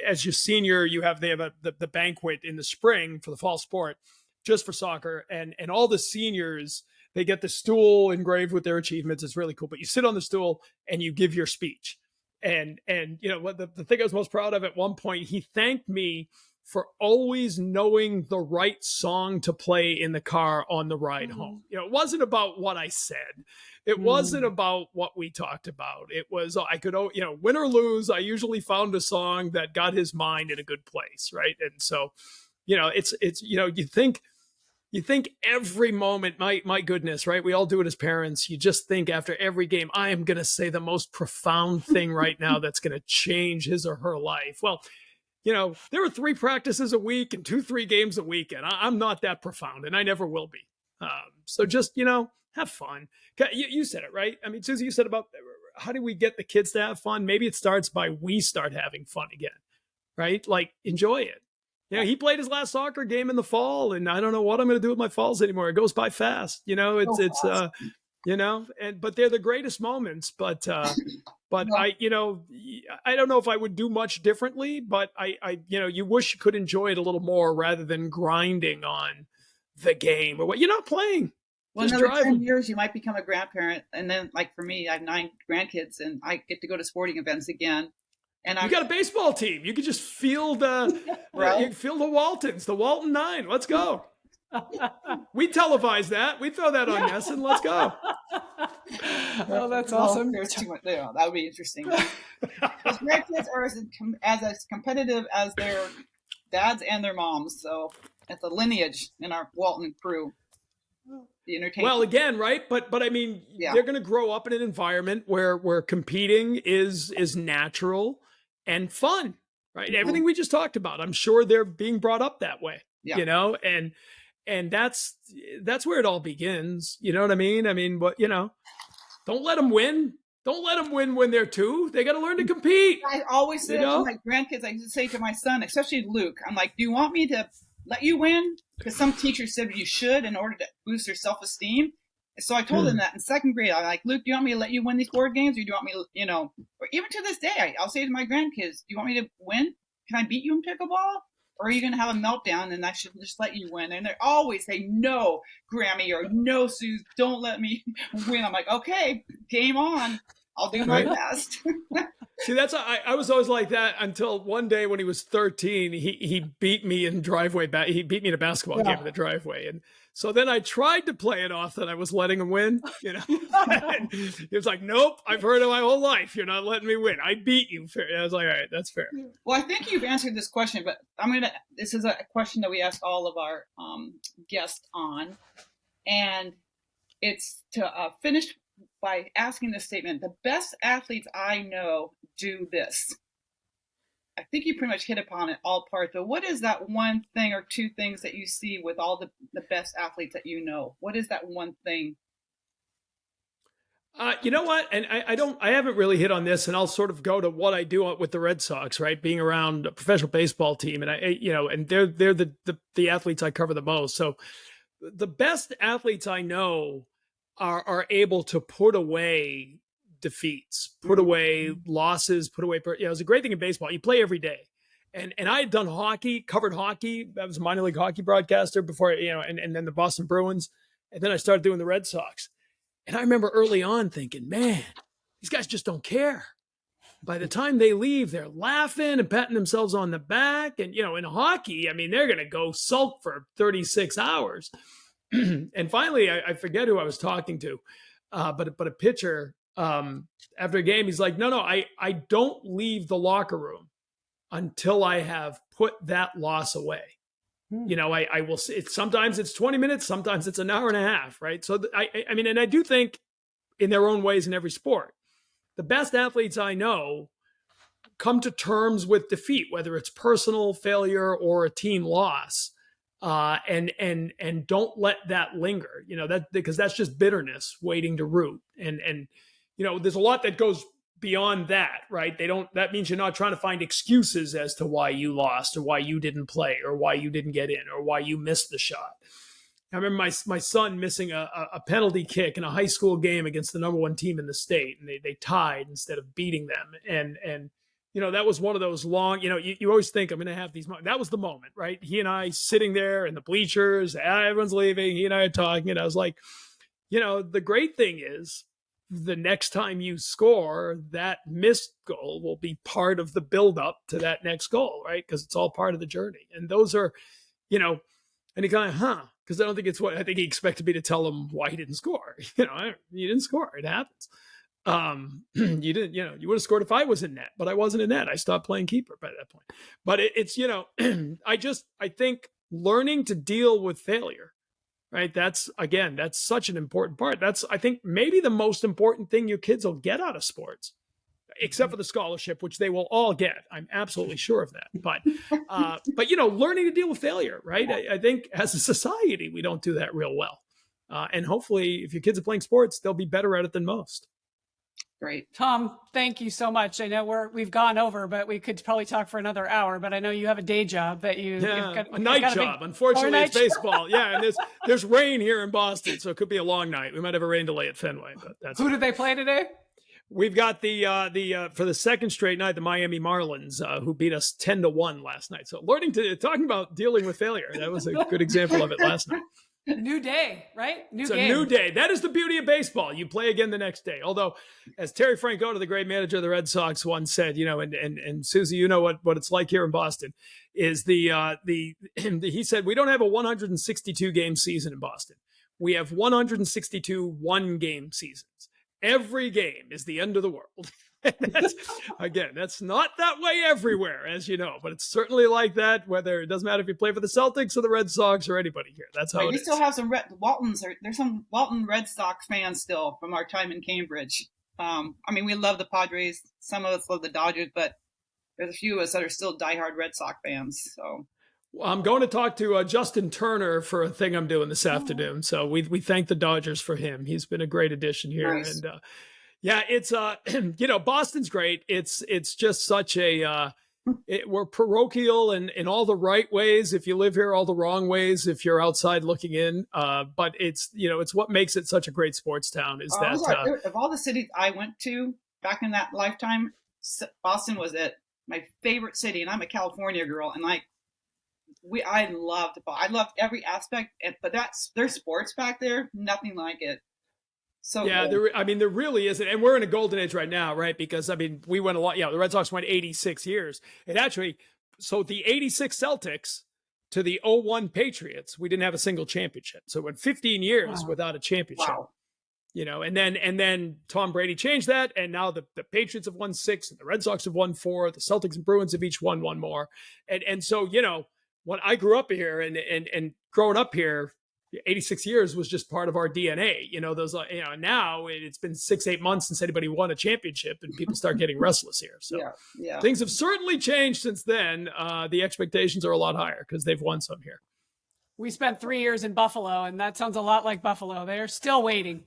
as your senior, they have the banquet in the spring for the fall sport, just for soccer, and all the seniors, they get the stool engraved with their achievements. It's really cool. But you sit on the stool and you give your speech. And you know what the thing I was most proud of at one point, he thanked me for always knowing the right song to play in the car on the ride home. You know, it wasn't about what I said. It wasn't about what we talked about. It was, I could, you know, win or lose, I usually found a song that got his mind in a good place. Right. And so, you know, it's, you know, you think every moment, my goodness, right? We all do it as parents. You just think after every game, I am going to say the most profound thing right now that's going to change his or her life. Well, you know, there are 3 practices a week and 2-3 games a week, and I'm not that profound, and I never will be. So just, you know, have fun. You said it, right? I mean, Susie, you said about how do we get the kids to have fun? Maybe it starts by we start having fun again, right? Like, enjoy it. You know, he played his last soccer game in the fall, and I don't know what I'm going to do with my falls anymore. It goes by fast. You know, it's you know, but they're the greatest moments. But I, you know, I don't know if I would do much differently, but I, you know, you wish you could enjoy it a little more rather than grinding on the game or what. You're not playing. Well, another 10 years, you might become a grandparent. And then, like for me, I have 9 grandkids and I get to go to sporting events again. And you got a baseball team. You could just field right? You field the Waltons, the Walton 9. Let's go. We televise that. We throw that on NESN. Let's go. Oh, that's awesome. There's too much there. That would be interesting. Because grandkids are as competitive as their dads and their moms. So it's a lineage in our Walton crew. The entertainment. Well, again, right? But I mean, they're going to grow up in an environment where competing is natural and fun, right? Mm-hmm. Everything we just talked about. I'm sure they're being brought up that way. Yeah. You know, and that's where it all begins. You know what I mean? I mean, but you know, don't let them win. Don't let them win when they're 2. They got to learn to compete. I always say to my grandkids, I used to say to my son, especially Luke, I'm like, do you want me to let you win? Because some teachers said you should in order to boost their self-esteem. So I told them that in 2nd grade. I'm like, Luke, do you want me to let you win these board games? Or do you want me to, you know, or even to this day, I'll say to my grandkids, do you want me to win? Can I beat you in pickleball? Or are you going to have a meltdown and I should just let you win? And they always say, no, Grammy, or no, Sue, don't let me win. I'm like, okay, game on. I'll do my best. See, I was always like that until one day when he was 13, he beat me in driveway. He beat me in a basketball game in the driveway. And so then I tried to play it off that I was letting him win, And he was like, nope, I've heard it my whole life. You're not letting me win. I beat you. I was like, all right, that's fair. Well, I think you've answered this question, but this is a question that we ask all of our guests on. And it's to finish by asking this statement: the best athletes I know do this. I think you pretty much hit upon it all parts, but what is that one thing or two things that you see with all the best athletes that you know? What is that one thing? You know what? And I haven't really hit on this, and I'll sort of go to what I do with the Red Sox, right? Being around a professional baseball team, and and they're the athletes I cover the most. So the best athletes I know are able to put away defeats, put away losses, put away. It's a great thing in baseball. You play every day. And I had done hockey, covered hockey. I was a minor league hockey broadcaster before, and then the Boston Bruins. And then I started doing the Red Sox. And I remember early on thinking, man, these guys just don't care. By the time they leave, they're laughing and patting themselves on the back. And, in hockey, I mean, they're going to go sulk for 36 hours. And finally, I forget who I was talking to, but a pitcher, after a game, he's like, no, I don't leave the locker room until I have put that loss away. I will. Sometimes it's 20 minutes, sometimes it's an hour and a half, right? So I mean, and I do think in their own ways in every sport, the best athletes I know come to terms with defeat, whether it's personal failure or a team loss, and don't let that linger. Because that's just bitterness waiting to root, and there's a lot that goes beyond that, right? That means you're not trying to find excuses as to why you lost or why you didn't play or why you didn't get in or why you missed the shot. I remember my son missing a penalty kick in a high school game against the number one team in the state, and they tied instead of beating them. And that was one of those long, you always think I'm going to have these moments. That was the moment, right? He and I sitting there in the bleachers, everyone's leaving, he and I are talking, and I was like, the great thing is, the next time you score, that missed goal will be part of the buildup to that next goal, right? Because it's all part of the journey. And those are, and he kind of, because I don't think it's what I think he expected me to tell him why he didn't score. You didn't score. It happens. You didn't, you would have scored if I was in net, but I wasn't in net. I stopped playing keeper by that point. But it's, I think learning to deal with failure, right? That's such an important part. That's, I think, maybe the most important thing your kids will get out of sports, except for the scholarship, which they will all get. I'm absolutely sure of that. But learning to deal with failure, right? I think as a society, we don't do that real well. And hopefully, if your kids are playing sports, they'll be better at it than most. Great. Tom, thank you so much. I know we've gone over, but we could probably talk for another hour, but I know you have a day job that you've got a night job. Unfortunately, it's baseball. Yeah. And there's rain here in Boston, so it could be a long night. We might have a rain delay at Fenway, but that's Who did they play today? We've got the for the second straight night, the Miami Marlins, who beat us 10-1 last night. So talking about dealing with failure. That was a good example of it last night. New day, right? It's a new day. That is the beauty of baseball. You play again the next day. Although, as Terry Francona, the great manager of the Red Sox, once said, and Susie, what it's like here in Boston, is he said, we don't have a 162 game season in Boston. We have 162 one-game seasons. Every game is the end of the world. That's not that way everywhere, as you know, but it's certainly like that, whether it doesn't matter if you play for the Celtics or the Red Sox or anybody here. That's how it is. We still have some there's some Walton Red Sox fans still from our time in Cambridge. We love the Padres. Some of us love the Dodgers, but there's a few of us that are still diehard Red Sox fans. So I'm going to talk to Justin Turner for a thing I'm doing this afternoon. So we thank the Dodgers for him. He's been a great addition here. Nice. And it's Boston's great. It's just such we're parochial in all the right ways. If you live here, all the wrong ways, if you're outside looking in. But it's what makes it such a great sports town is that of all the cities I went to back in that lifetime, Boston was my favorite city. And I'm a California girl. And I loved every aspect, but there's sports back there, nothing like it. So yeah, there really isn't. And we're in a golden age right now, right? Because, I mean, we went a lot, the Red Sox went 86 years. It actually, so the 86 Celtics to the 01 Patriots, we didn't have a single championship. So it went 15 years without a championship. Wow. And then Tom Brady changed that, and now the Patriots have won 6, and the Red Sox have won 4, the Celtics and Bruins have each won 1 more. And so, when I grew up here and growing up here, 86 years was just part of our DNA. Now it's been 6-8 months since anybody won a championship, and people start getting restless here. So things have certainly changed since then. The expectations are a lot higher because they've won some here. We spent 3 years in Buffalo, and that sounds a lot like Buffalo. They're still waiting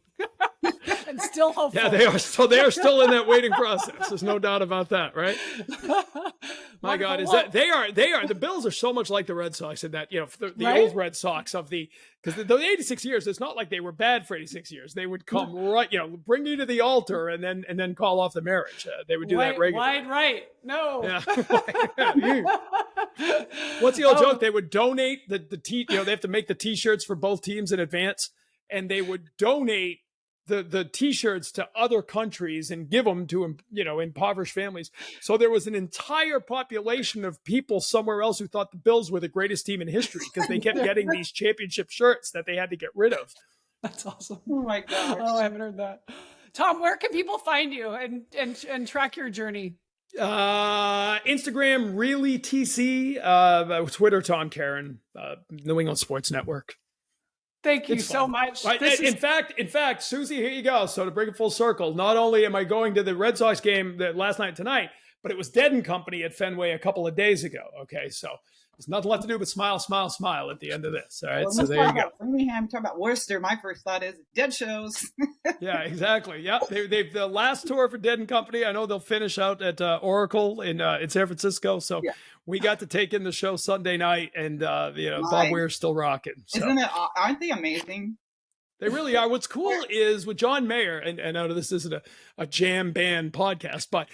and still hopeful. Yeah, they are. So they are still in that waiting process. There's no doubt about that, right? My God, is that they are. The Bills are so much like the Red Sox in that, the old Red Sox because the 86 years, it's not like they were bad for 86 years. They would come right, bring you to the altar and then call off the marriage. They would do that regularly. Wide right. No. Yeah. What's the old joke? They would donate the they have to make the T-shirts for both teams in advance, and they would donate the T-shirts to other countries and give them to, impoverished families. So there was an entire population of people somewhere else who thought the Bills were the greatest team in history because they kept getting these championship shirts that they had to get rid of. That's awesome. Oh my gosh. Oh, I haven't heard that. Tom, where can people find you and track your journey? Instagram, really TC, Twitter, Tom Caron, New England Sports Network. Thank you so much. In fact, Susie, here you go. So to bring it full circle, not only am I going to the Red Sox game last night and tonight, but it was Dead and Company at Fenway a couple of days ago. Okay, so there's nothing left to do but smile, smile, smile at the end of this. All right, well, so there you go. Birmingham, talk about Worcester. My first thought is Dead shows. Yeah, exactly. Yeah, they've the last tour for Dead and Company. I know they'll finish out at Oracle in San Francisco. So we got to take in the show Sunday night, and Bob Weir's still rocking. So. Aren't they amazing? They really are. What's cool is with John Mayer, and I know this isn't a jam band podcast, but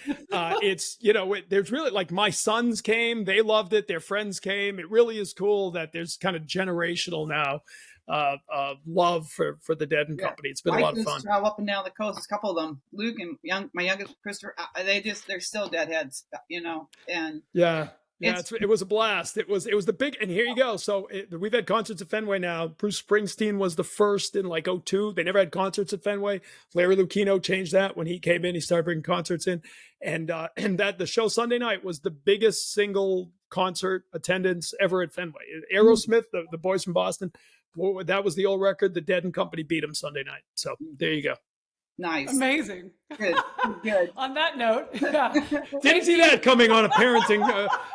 it's, there's really, like, my sons came, they loved it, their friends came. It really is cool that there's kind of generational now love for the Dead and Company. It's been a lot of fun. Travel up and down the coast, a couple of them, Luke and my youngest Christopher, they're still Deadheads, and yeah, it was a blast. It was the big, and here you go. So we've had concerts at Fenway now. Bruce Springsteen was the first in like 2002. They never had concerts at Fenway. Larry Lucchino changed that when he came in. He started bringing concerts in, and that the show Sunday night was the biggest single concert attendance ever at Fenway. Aerosmith, the boys from Boston, that was the old record. The Dead and Company beat them Sunday night. So there you go. Nice. Amazing. Good. On that note, didn't see that coming on a parenting,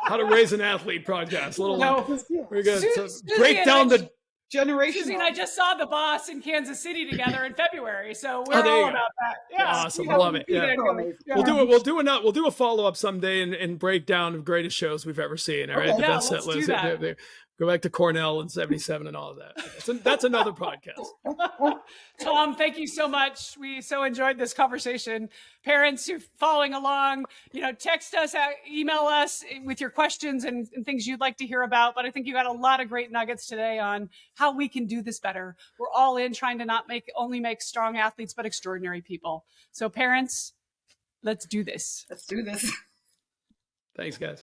how to raise an athlete podcast. We're going to break down the generation. Susie and I just saw The Boss in Kansas City together in February, so we're all about that. Yeah, awesome, love it. Yeah. We'll do a follow up someday and break down the greatest shows we've ever seen. All right, the best set list. Go back to Cornell and 77 and all of that. That's another podcast. Tom, thank you so much. We so enjoyed this conversation. Parents who are following along, text us, email us with your questions and things you'd like to hear about. But I think you got a lot of great nuggets today on how we can do this better. We're all in trying to not only make strong athletes, but extraordinary people. So parents, let's do this. Let's do this. Thanks, guys.